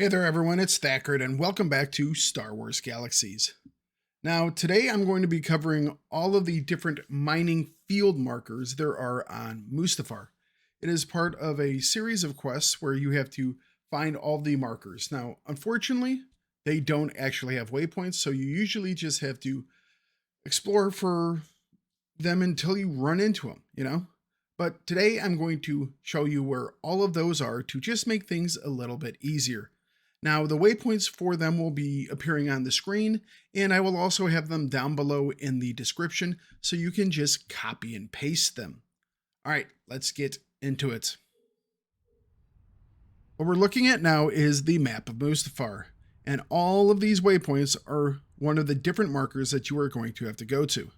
Hey there everyone, it's Thakard and welcome back to Star Wars Galaxies. Now today I'm going to be covering all of the different mining field markers there are on Mustafar. It is part of a series of quests where you have to find all the markers. Now unfortunately they don't actually have waypoints, so you usually just have to explore for them until you run into them. But today I'm going to show you where all of those are to just make things a little bit easier. Now, the waypoints for them will be appearing on the screen, and I will also have them down below in the description so you can just copy and paste them. All right, let's get into it. What we're looking at now is the map of Mustafar, and all of these waypoints are one of the different markers that you are going to have to go to.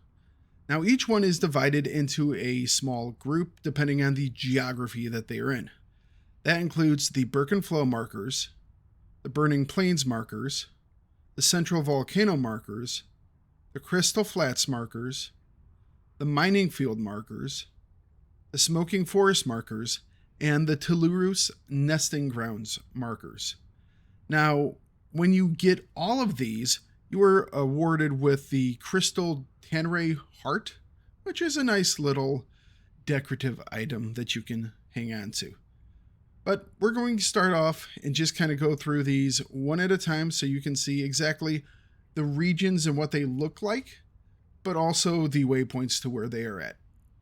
Now, each one is divided into a small group depending on the geography that they are in. That includes the Berken flow markers, the Burning Plains markers, the Central Volcano markers, the Crystal Flats markers, the Mining Field markers, the Smoking Forest markers, and the Tulrus Nesting Grounds markers. Now, when you get all of these, you are awarded with the Crystal Tanray Heart, which is a nice little decorative item that you can hang on to. But we're going to start off and just kind of go through these one at a time so you can see exactly the regions and what they look like, but also the waypoints to where they are at.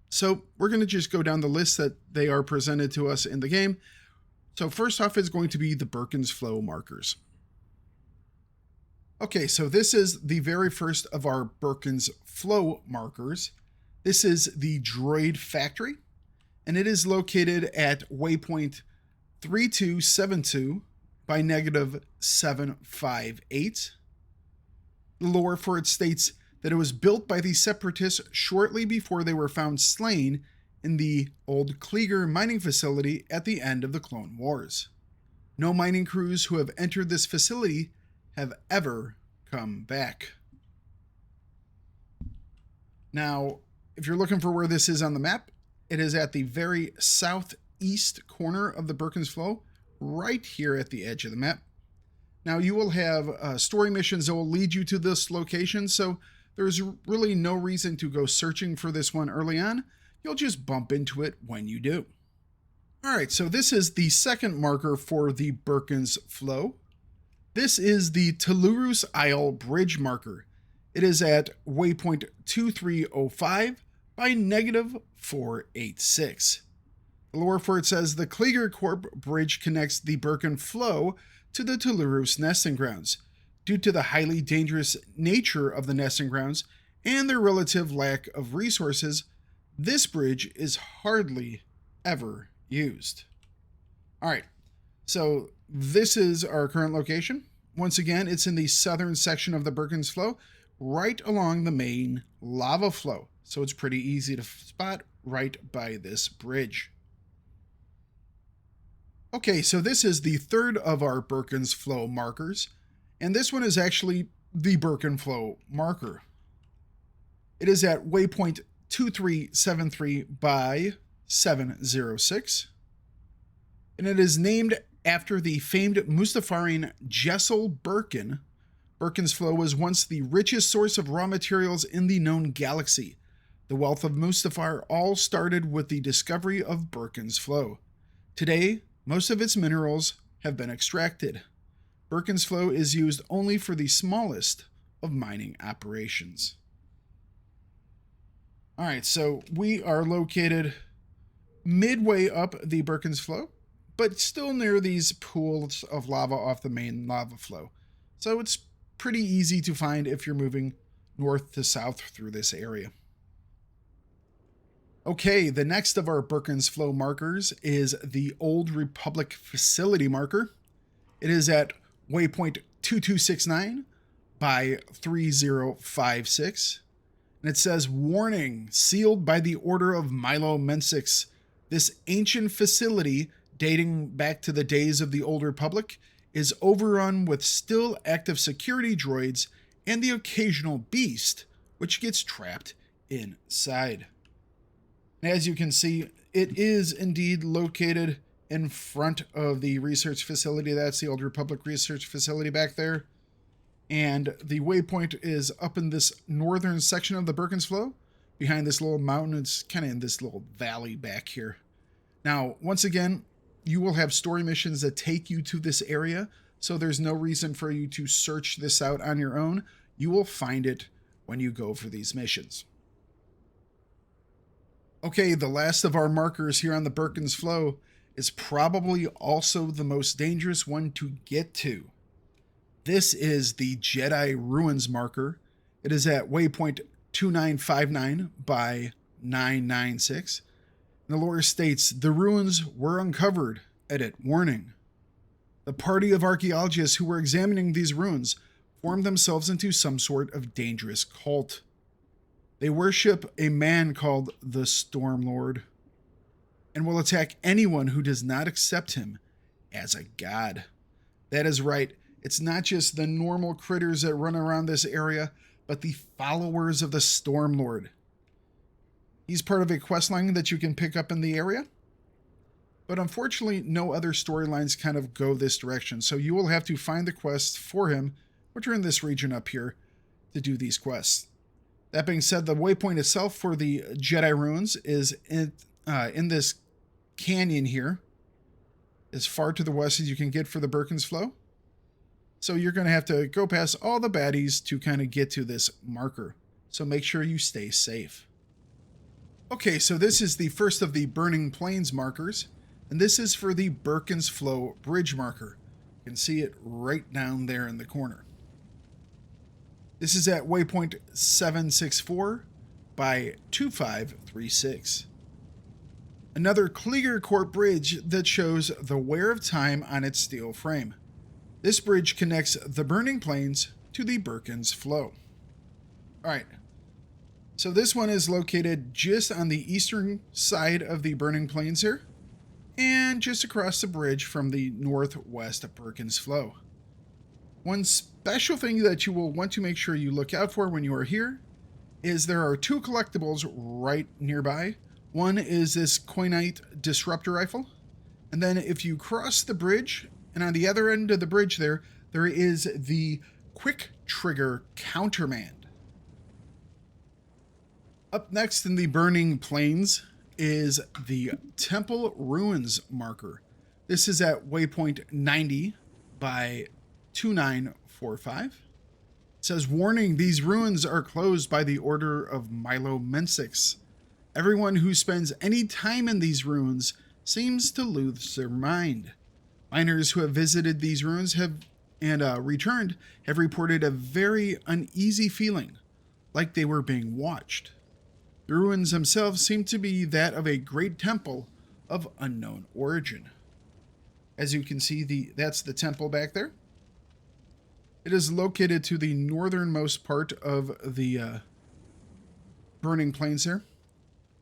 So we're going to just go down the list that they are presented to us in the game. So first off is going to be the Berken's flow markers. Okay, so this is the very first of our Berken's flow markers. This is the Droid factory, and it is located at waypoint 3272 by -758. The lore for it states that it was built by the Separatists shortly before they were found slain in the old Kleeger mining facility at the end of the Clone Wars. No mining crews who have entered this facility have ever come back. Now, if you're looking for where this is on the map, it is at the very southeast corner of the Berken's Flow, right here at the edge of the map. Now, you will have story missions that will lead you to this location, so there's really no reason to go searching for this one early on. You'll just bump into it when you do. All right, so this is the second marker for the Berken's Flow. This is the Tulrus Isle Bridge marker. It is at waypoint 2305 by -486. The lore for it says the Kleeger Corp bridge connects the Berken Flow to the Tulrus nesting grounds. Due to the highly dangerous nature of the nesting grounds and their relative lack of resources, this bridge is hardly ever used. All right, so this is our current location. Once again, it's in the southern section of the Berken's Flow, right along the main lava flow. So it's pretty easy to spot right by this bridge. Okay, so this is the third of our Berken's Flow markers, and this one is actually the Berken Flow marker. It is at waypoint 2373 by 706, and it is named after the famed Mustafarian Jessel Berken. Berken's Flow was once the richest source of raw materials in the known galaxy. The wealth of Mustafar all started with the discovery of Berken's Flow. Today, most of its minerals have been extracted. Berken's Flow is used only for the smallest of mining operations. All right, so we are located midway up the Berken's Flow, but still near these pools of lava off the main lava flow. So it's pretty easy to find if you're moving north to south through this area. Okay, the next of our Berken's Flow markers is the Old Republic facility marker. It is at waypoint 2269 by 3056. And it says, warning, sealed by the order of Milo Mensix. This ancient facility, dating back to the days of the Old Republic, is overrun with still active security droids and the occasional beast, which gets trapped inside. As you can see, it is indeed located in front of the research facility. That's the Old Republic research facility back there. And the waypoint is up in this northern section of the Berken's Flow, behind this little mountain. It's kind of in this little valley back here. Now, once again, you will have story missions that take you to this area, so there's no reason for you to search this out on your own. You will find it when you go for these missions. Okay, the last of our markers here on the Berken's Flow is probably also the most dangerous one to get to. This is the Jedi Ruins marker. It is at waypoint 2959 by 996. And the lore states, the ruins were uncovered. Edit, warning. The party of archaeologists who were examining these ruins formed themselves into some sort of dangerous cult. They worship a man called the Storm Lord and will attack anyone who does not accept him as a god. That is right. It's not just the normal critters that run around this area, but the followers of the Storm Lord. He's part of a questline that you can pick up in the area, but unfortunately no other storylines kind of go this direction, so you will have to find the quests for him, which are in this region up here, to do these quests. That being said, the waypoint itself for the Jedi Ruins is in this canyon here, as far to the west as you can get for the Berken's Flow. So you're going to have to go past all the baddies to kind of get to this marker. So make sure you stay safe. Okay, so this is the first of the Burning Plains markers. And this is for the Berken's Flow bridge marker. You can see it right down there in the corner. This is at waypoint 764 by 2536. Another Kleeger Court bridge that shows the wear of time on its steel frame. This bridge connects the Burning Plains to the Berken's Flow. Alright, so this one is located just on the eastern side of the Burning Plains here, and just across the bridge from the northwest of Berken's Flow. One special thing that you will want to make sure you look out for when you are here is there are two collectibles right nearby. One is this Coinite Disruptor Rifle, and then if you cross the bridge, and on the other end of the bridge there is the Quick Trigger Countermand. Up next in the Burning Plains is the Temple Ruins marker. This is at waypoint 90 by 2945. It says, warning, these ruins are closed by the order of Milo Mensix. Everyone who spends any time in these ruins seems to lose their mind. Miners who have visited these ruins returned have reported a very uneasy feeling, like they were being watched. The ruins themselves seem to be that of a great temple of unknown origin. As you can see, that's the temple back there. It is located to the northernmost part of the Burning Plains here.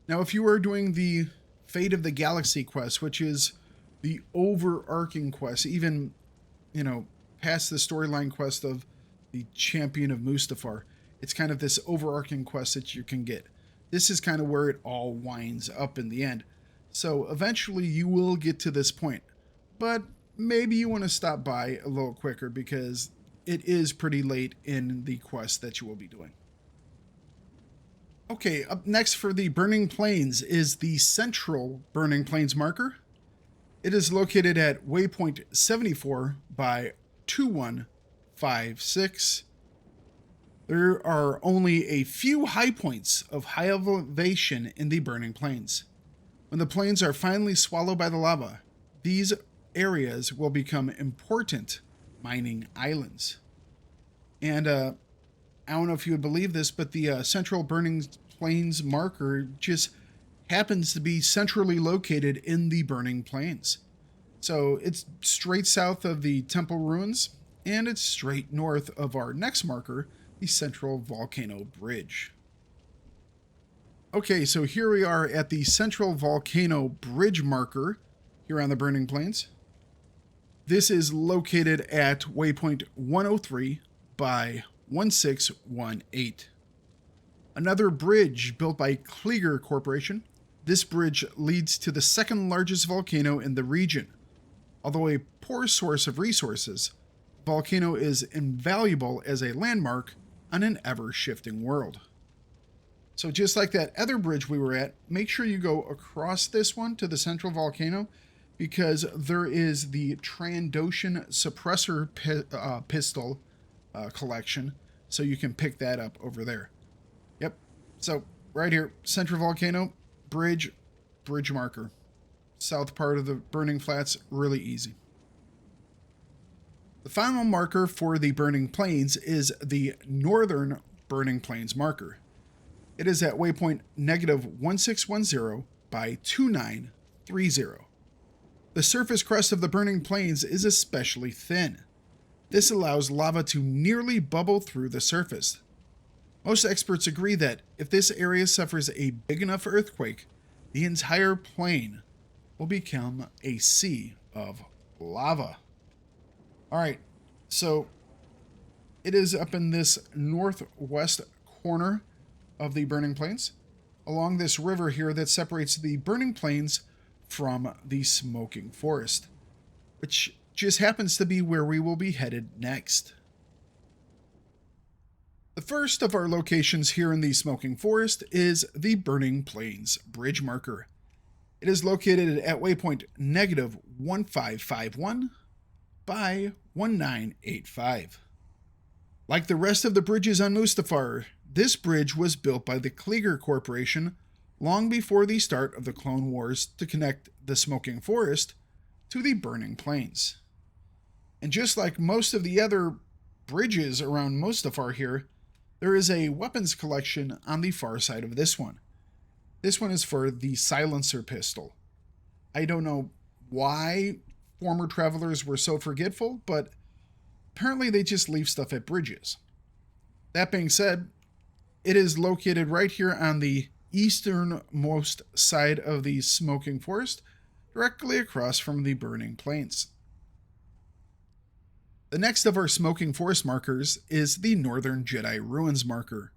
Now, if you are doing the Fate of the Galaxy quest, which is the overarching quest, even, past the storyline quest of the Champion of Mustafar, it's kind of this overarching quest that you can get. This is kind of where it all winds up in the end. So eventually you will get to this point, but maybe you want to stop by a little quicker because it is pretty late in the quest that you will be doing. Okay, up next for the Burning Plains is the Central Burning Plains marker. It is located at waypoint 74 by 2156. There are only a few high points of high elevation in the Burning Plains. When the plains are finally swallowed by the lava, these areas will become important mining islands. And I don't know if you would believe this, but the Central Burning Plains marker just happens to be centrally located in the Burning Plains. So it's straight south of the Temple Ruins, and it's straight north of our next marker, the Central Volcano Bridge. Okay, so here we are at the Central Volcano Bridge marker here on the Burning Plains. This is located at waypoint 103 by 1618. Another bridge built by Kleeger Corporation. This bridge leads to the second largest volcano in the region. Although a poor source of resources, the volcano is invaluable as a landmark on an ever-shifting world. So just like that other bridge we were at, make sure you go across this one to the central volcano, because there is the Trandoshan suppressor pistol collection, so you can pick that up over there. Yep, so right here, central volcano, bridge marker. South part of the Burning Flats, really easy. The final marker for the Burning Plains is the northern Burning Plains marker. It is at waypoint -1610 by 2930. The surface crust of the Burning Plains is especially thin. This allows lava to nearly bubble through the surface. Most experts agree that if this area suffers a big enough earthquake, the entire plain will become a sea of lava. Alright, so it is up in this northwest corner of the Burning Plains, along this river here that separates the Burning Plains from the Smoking Forest, which just happens to be where we will be headed next. The first of our locations here in the Smoking Forest is the Burning Plains bridge marker. It is located at waypoint -1551 by 1985. Like the rest of the bridges on Mustafar, this bridge was built by the Kleeger Corporation long before the start of the Clone Wars to connect the Smoking Forest to the Burning Plains. And just like most of the other bridges around Mustafar here, there is a weapons collection on the far side of this one. This one is for the silencer pistol. I don't know why former travelers were so forgetful, but apparently they just leave stuff at bridges. That being said, it is located right here on the easternmost side of the Smoking Forest, directly across from the Burning Plains. The next of our Smoking Forest markers is the Northern Jedi Ruins marker.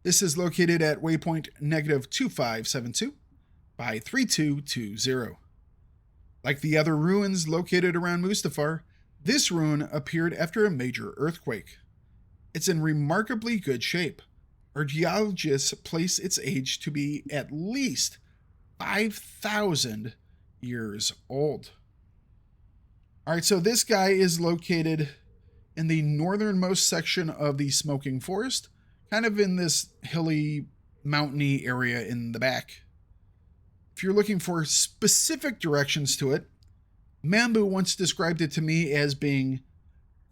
This is located at waypoint -2572 by 3220. Like the other ruins located around Mustafar, this ruin appeared after a major earthquake. It's in remarkably good shape. Archaeologists place its age to be at least 5,000 years old. Alright, so this guy is located in the northernmost section of the Smoking Forest, kind of in this hilly, mountainy area in the back. If you're looking for specific directions to it, Mambu once described it to me as being,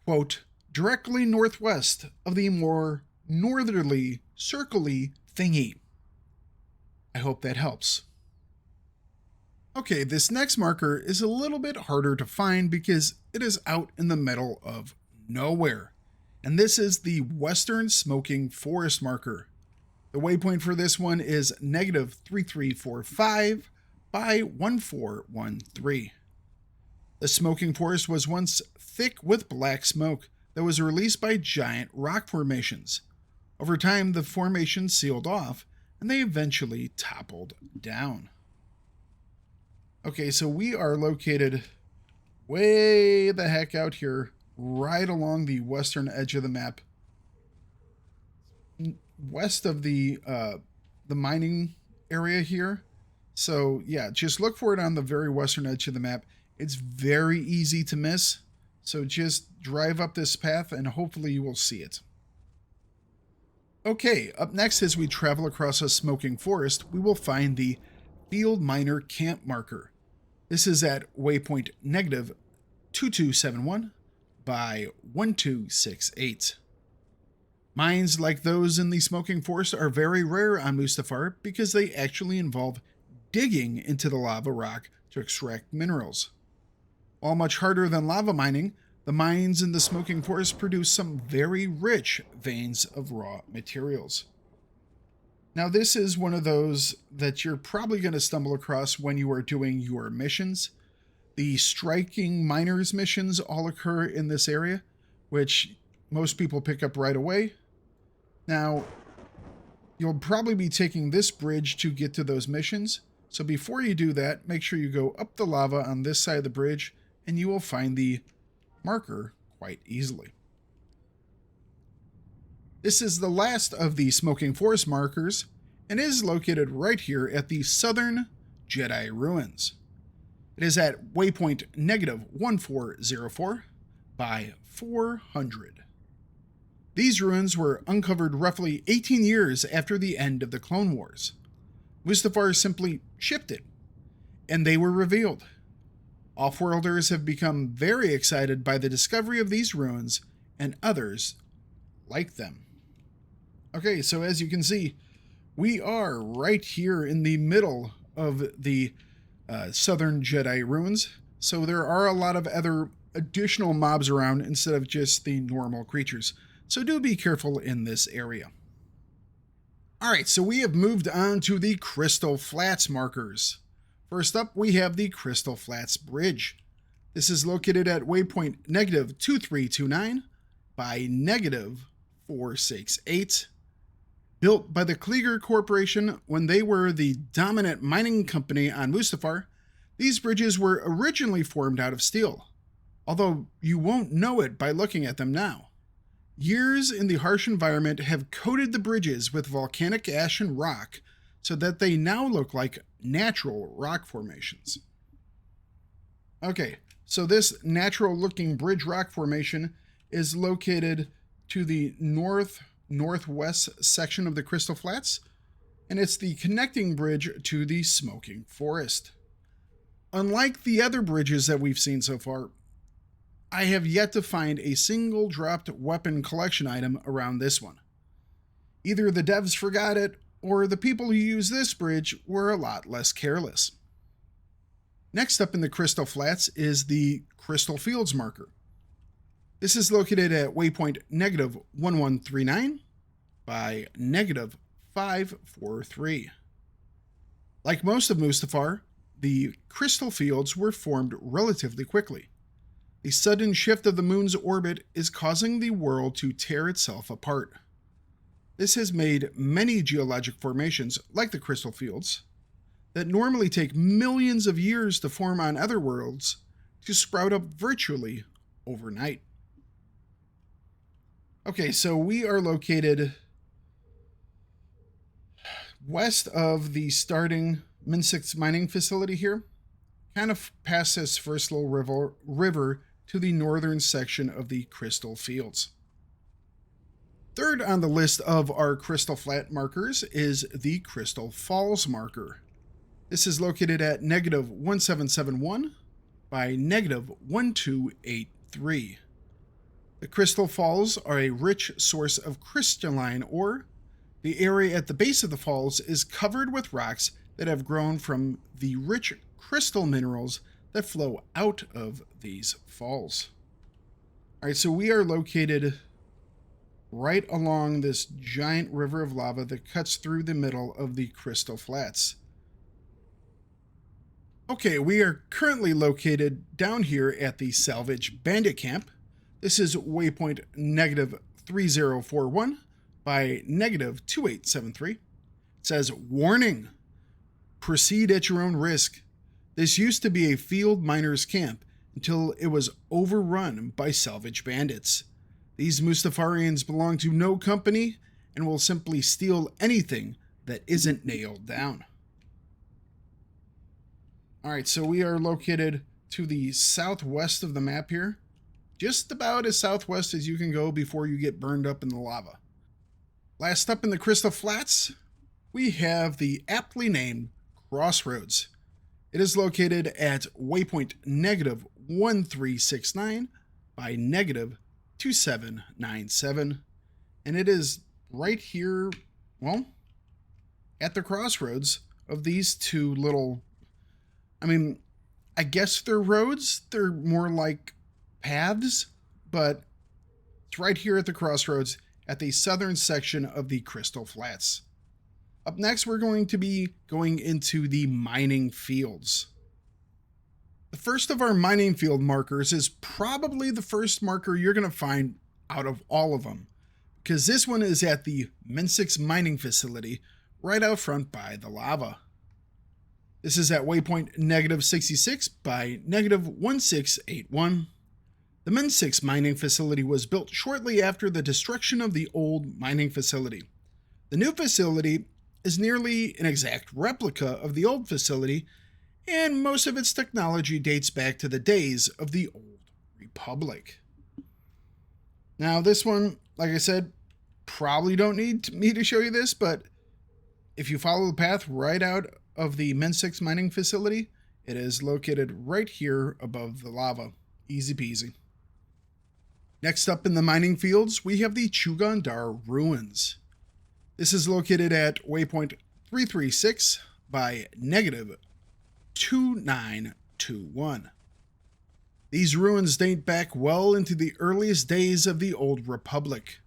quote, directly northwest of the more northerly, circly thingy. I hope that helps. Okay, this next marker is a little bit harder to find because it is out in the middle of nowhere. And this is the Western Smoking Forest marker. The waypoint for this one is -3345 by 1413. The Smoking Forest was once thick with black smoke that was released by giant rock formations. Over time, the formations sealed off, and they eventually toppled down. Okay, so we are located way the heck out here, right along the western edge of the map, west of the mining area here. So yeah, just look for it on the very western edge of the map. It's very easy to miss, so just drive up this path and hopefully you will see it. Okay, up next as we travel across a Smoking Forest, we will find the Field Miner Camp marker. This is at waypoint -2271 by 1268. Mines like those in the Smoking Forest are very rare on Mustafar because they actually involve digging into the lava rock to extract minerals. While much harder than lava mining, the mines in the Smoking Forest produce some very rich veins of raw materials. Now this is one of those that you're probably going to stumble across when you are doing your missions. The striking miners missions all occur in this area, which most people pick up right away. Now, You'll probably be taking this bridge to get to those missions. So before you do that, make sure you go up the lava on this side of the bridge and you will find the marker quite easily. This is the last of the Smoking Forest markers and is located right here at the Southern Jedi Ruins. It is at waypoint -1404 by 400. These ruins were uncovered roughly 18 years after the end of the Clone Wars. Mustafar simply shifted, and they were revealed. Offworlders have become very excited by the discovery of these ruins and others like them. Okay, so as you can see, we are right here in the middle of the Southern Jedi Ruins, so there are a lot of other additional mobs around instead of just the normal creatures. So do be careful in this area. Alright, so we have moved on to the Crystal Flats markers. First up, we have the Crystal Flats Bridge. This is located at waypoint -2329 by -468. Built by the Kleeger Corporation when they were the dominant mining company on Mustafar, these bridges were originally formed out of steel, although you won't know it by looking at them now. Years in the harsh environment have coated the bridges with volcanic ash and rock so that they now look like natural rock formations. Okay, so this natural looking bridge rock formation is located to the northwest section of the Crystal Flats, and it's the connecting bridge to the Smoking Forest. Unlike the other bridges that we've seen so far, I have yet to find a single dropped weapon collection item around this one. Either the devs forgot it, or the people who use this bridge were a lot less careless. Next up in the Crystal Flats is the Crystal Fields marker. This is located at waypoint -1139 by -543. Like most of Mustafar, the Crystal Fields were formed relatively quickly. The sudden shift of the moon's orbit is causing the world to tear itself apart. This has made many geologic formations, like the Crystal Fields, that normally take millions of years to form on other worlds, to sprout up virtually overnight. Okay, so we are located west of the starting Mensix mining facility here, kind of past this first little river to the northern section of the Crystal Fields. Third on the list of our Crystal Flat markers is the Crystal Falls marker. This is located at -1771 by -1283. The Crystal Falls are a rich source of crystalline ore. The area at the base of the falls is covered with rocks that have grown from the rich crystal minerals that flow out of these falls. All right, so we are located right along this giant river of lava that cuts through the middle of the Crystal Flats. Okay, we are currently located down here at the Salvage Bandit Camp. This is waypoint -3041 by -2873. It says, "Warning! Proceed at your own risk. This used to be a field miner's camp until it was overrun by salvage bandits. These Mustafarians belong to no company and will simply steal anything that isn't nailed down." Alright, so we are located to the southwest of the map here. Just about as southwest as you can go before you get burned up in the lava. Last up in the Crystal Flats, we have the aptly named Crossroads. It is located at waypoint -1369 by -2797. And it is right here, well, at the crossroads of these two little, I guess they're roads. They're more like paths, but it's right here at the crossroads at the southern section of the Crystal Flats. Up next, we're going to be going into the mining fields. The first of our mining field markers is probably the first marker you're going to find out of all of them, because this one is at the Mensix mining facility right out front by the lava. This is at waypoint -66 by -1681. The Mensix mining facility was built shortly after the destruction of the old mining facility. The new facility is nearly an exact replica of the old facility, and most of its technology dates back to the days of the Old Republic. Now, this one, like I said, probably don't need me to show you this, but if you follow the path right out of the Mensix mining facility, it is located right here above the lava. Easy peasy. Next up in the mining fields, we have the Chugandar Ruins. This is located at waypoint 336 by -2921. These ruins date back well into the earliest days of the Old Republic.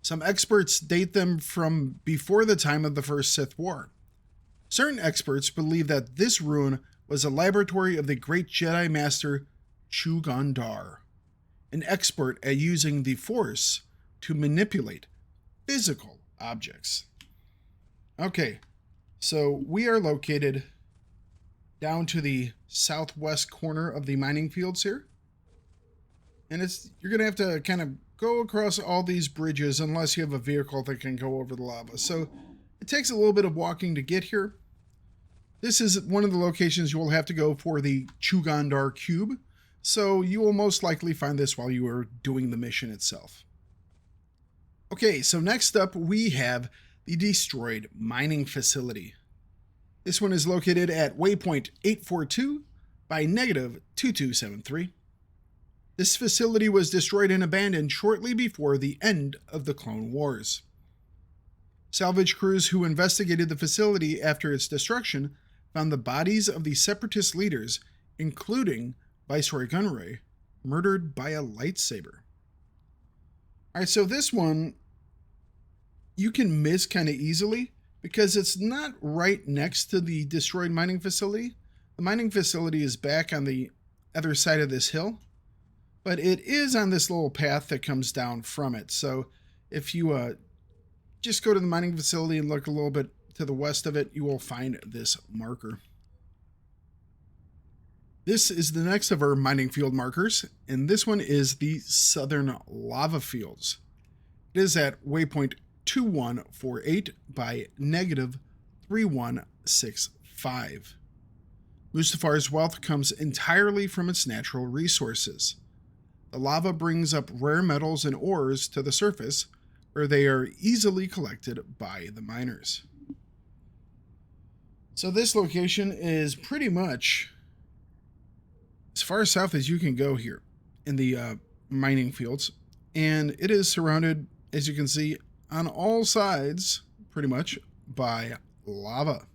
Some experts date them from before the time of the First Sith War. Certain experts believe that this ruin was a laboratory of the great Jedi Master Chugandar, an expert at using the Force to manipulate physical objects. Okay, so we are located down to the southwest corner of the mining fields here. And you're going to have to kind of go across all these bridges unless you have a vehicle that can go over the lava. So it takes a little bit of walking to get here. This is one of the locations you will have to go for the Chugandar Cube. So you will most likely find this while you are doing the mission itself. Okay, so next up we have the destroyed mining facility. This one is located at waypoint 842 by -2273. This facility was destroyed and abandoned shortly before the end of the Clone Wars. Salvage crews who investigated the facility after its destruction found the bodies of the separatist leaders, including Viceroy Gunray, murdered by a lightsaber. Alright, so this one you can miss kind of easily because it's not right next to the destroyed mining facility. The mining facility is back on the other side of this hill, but it is on this little path that comes down from it. So if you just go to the mining facility and look a little bit to the west of it, you will find this marker. This is the next of our mining field markers, and this one is the Southern Lava Fields. It is at waypoint 2148 by -3165. Mustafar's wealth comes entirely from its natural resources. The lava brings up rare metals and ores to the surface, where they are easily collected by the miners. So this location is pretty much as far south as you can go here in the mining fields, and it is surrounded, as you can see, on all sides, pretty much, by lava.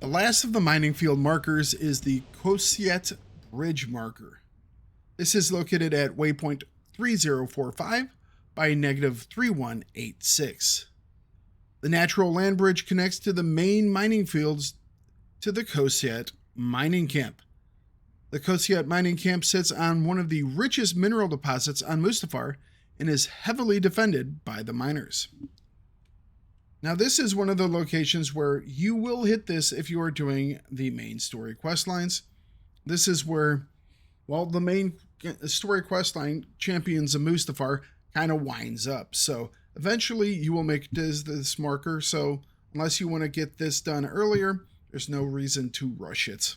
The last of the mining field markers is the Kosiet Bridge marker. This is located at waypoint 3045 by -3186. The natural land bridge connects to the main mining fields to the Kosiet mining camp. The Kosiet mining camp sits on one of the richest mineral deposits on Mustafar and is heavily defended by the miners. Now, this is one of the locations where you will hit this if you are doing the main story quest lines. This is where, well, the main story quest line, Champions of Mustafar, kind of winds up. So eventually you will make this marker. So unless you want to get this done earlier, there's no reason to rush it.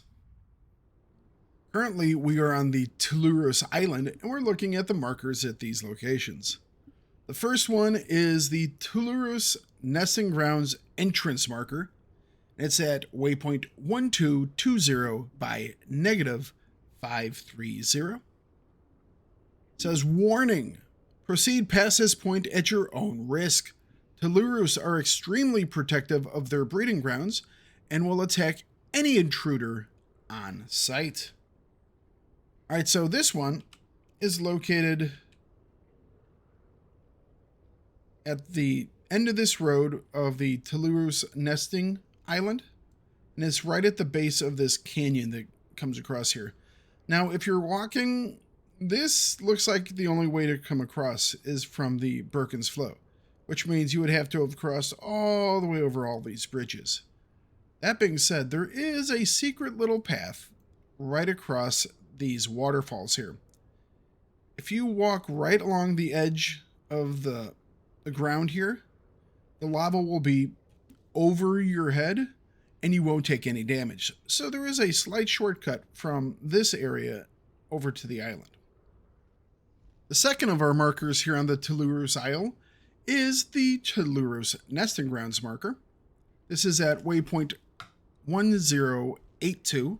Currently, we are on the Tulrus Island, and we're looking at the markers at these locations. The first one is the Tulrus Nesting Grounds entrance marker. It's at waypoint 1220 by -530. It says, warning, proceed past this point at your own risk. Tulrus are extremely protective of their breeding grounds and will attack any intruder on sight. All right, so this one is located at the end of this road of the Tulrus Nesting Island, and it's right at the base of this canyon that comes across here. Now, if you're walking This looks like the only way to come across is from the Berken's flow, which means you would have to have crossed all the way over all these bridges. That being said, there is a secret little path right across these waterfalls here. If you walk right along the edge of the ground here, the lava will be over your head and you won't take any damage. So there is a slight shortcut from this area over to the island. The second of our markers here on the Tulrus Isle is the Tulrus Nesting Grounds marker. This is at waypoint 1082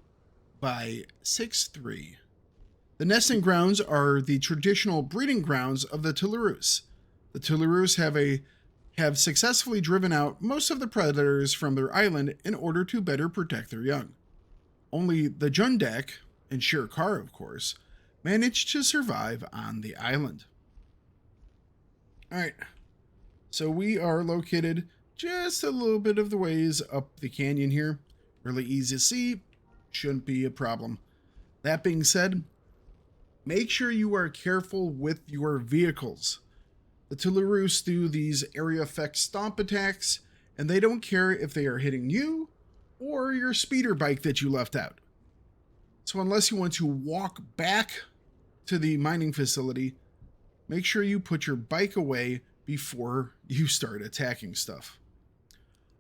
by 63. The nesting grounds are the traditional breeding grounds of the Tulrus. The Tulrus have successfully driven out most of the predators from their island in order to better protect their young. Only the Jundak, and Shere Kar of course, managed to survive on the island. Alright, so we are located just a little bit of the ways up the canyon here. Really easy to see, shouldn't be a problem. That being said, make sure you are careful with your vehicles. The Tulrus do these area effect stomp attacks, and they don't care if they are hitting you or your speeder bike that you left out. So unless you want to walk back to the mining facility, make sure you put your bike away before you start attacking stuff.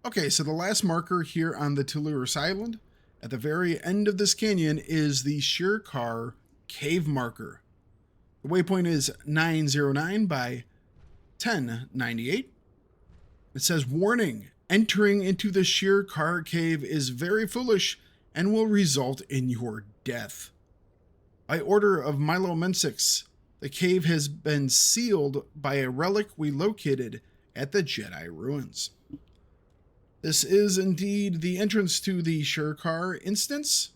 Okay, so the last marker here on the Tulrus Island, at the very end of this canyon, is the Shere Kar cave marker. The waypoint is 909 by 1098. It says, warning, entering into the Shere Kar cave is very foolish and will result in your death. By order of Mensix, the cave has been sealed by a relic we located at the Jedi ruins. This is indeed the entrance to the Shere Kar instance.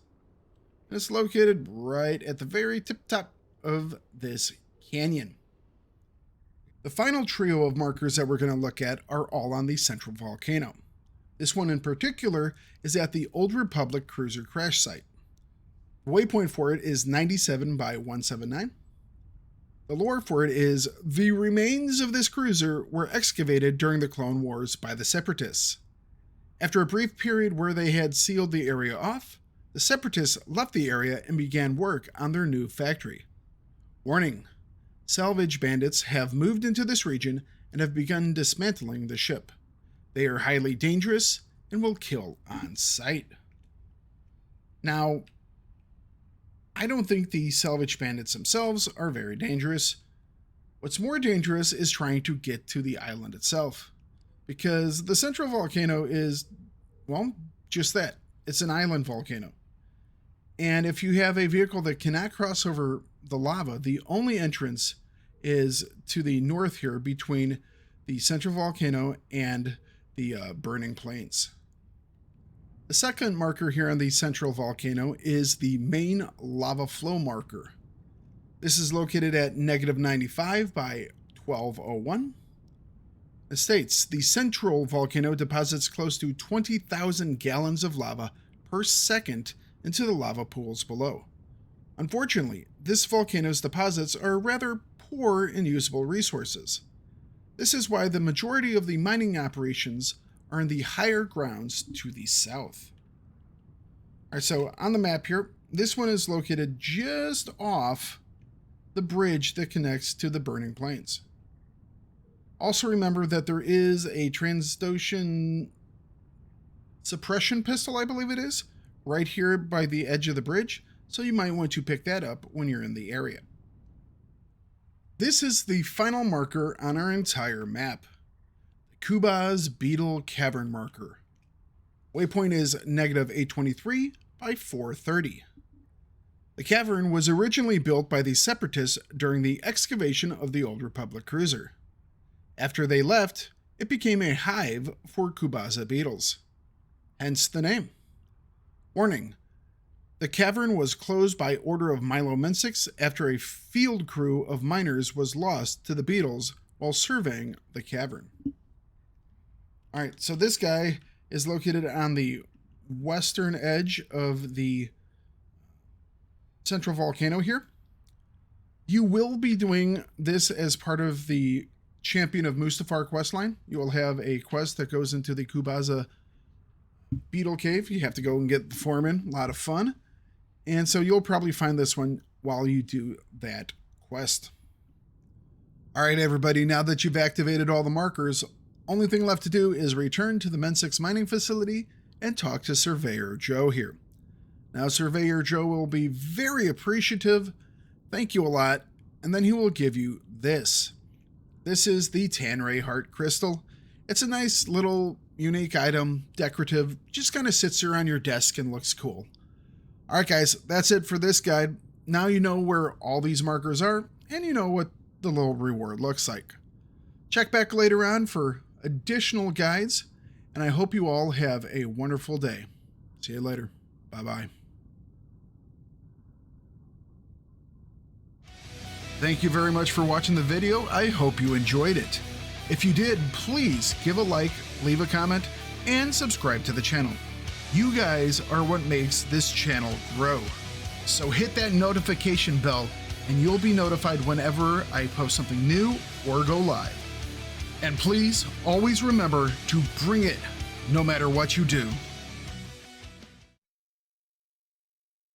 It's located right at the very tip top of this canyon. The final trio of markers that we're going to look at are all on the central volcano. This one in particular is at the Old Republic cruiser crash site. The waypoint for it is 97 by 179. The lore for it is, the remains of this cruiser were excavated during the Clone Wars by the Separatists. After a brief period where they had sealed the area off, the Separatists left the area and began work on their new factory. Warning, salvage bandits have moved into this region and have begun dismantling the ship. They are highly dangerous and will kill on sight. Now, I don't think the salvage bandits themselves are very dangerous. What's more dangerous is trying to get to the island itself, because the central volcano is, well, just that. It's an island volcano. And if you have a vehicle that cannot cross over the lava, the only entrance is to the north here between the central volcano and the burning plains. The second marker here on the central volcano is the main lava flow marker. This is located at -95 by 1201. It states, the central volcano deposits close to 20,000 gallons of lava per second into the lava pools below. Unfortunately, this volcano's deposits are rather poor in usable resources. This is why the majority of the mining operations are in the higher grounds to the south. Alright, so on the map here, this one is located just off the bridge that connects to the burning plains. Also remember that there is a Transdotion suppression pistol, I believe it is, right here by the edge of the bridge, so you might want to pick that up when you're in the area. This is the final marker on our entire map. Kuba's Beetle Cavern marker. Waypoint is -823 by 430. The cavern was originally built by the Separatists during the excavation of the Old Republic cruiser. After they left, it became a hive for Kubaza beetles. Hence the name. Warning, the cavern was closed by order of Mensix after a field crew of miners was lost to the beetles while surveying the cavern. Alright, so this guy is located on the western edge of the central volcano here. You will be doing this as part of the Champion of Mustafar questline. You will have a quest that goes into the Kubaza Beetle Cave. You have to go and get the foreman. A lot of fun. And so you'll probably find this one while you do that quest. All right, everybody, now that you've activated all the markers, only thing left to do is return to the Mensix mining facility and talk to Surveyor Joe here. Now, Surveyor Joe will be very appreciative. Thank you a lot. And then he will give you this. This is the Tanray Heart Crystal. It's a nice little unique item, decorative, just kind of sits around your desk and looks cool. All right, guys, that's it for this guide. Now you know where all these markers are, and you know what the little reward looks like. Check back later on for additional guides, and I hope you all have a wonderful day. See you later. Bye-bye. Thank you very much for watching the video. I hope you enjoyed it. If you did, please give a like, leave a comment, and subscribe to the channel. You guys are what makes this channel grow. So hit that notification bell and you'll be notified whenever I post something new or go live. And please always remember to bring it no matter what you do.